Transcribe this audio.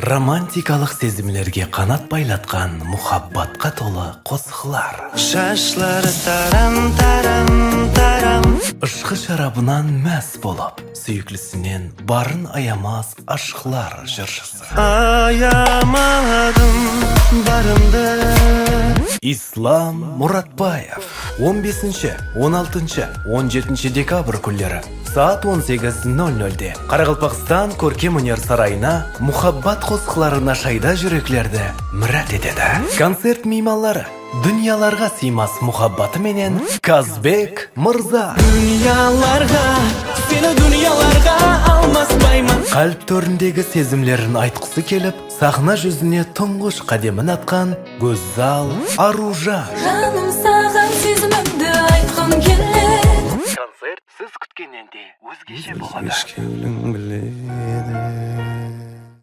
Романтикалық сезімлерге қанат байлатқан мұхаббатқа толы қосқылар. Шашлары тарам-тарам-тарам, Ішқы шарабынан мәс болып, сүйіклісінен барын аямас ашқылар жыршысы. аямадым барымды. Ислам Мұратбаев 15-16-17 декабр күндері саат 18:00-де Қарақалпақстан көркемөнер сарайына мұхаббат қосқыларына шайда жүректерді мұрат етеді. Концерт мейманлары дүнияларға сыймас мұхаббаты менен Казбек Мырза. Дүнияларға, сені дүнияларға алмаспаймын. Қалып төріндегі сезімлерін айтқысы келіп, сахна жүзіне тұңғыш қадемін атқан Гөззал Аружан. Жаным саған сезімімді айтқым келеді. Концерт сіз күткеннен де өзгеше болады. Ешкім біледі.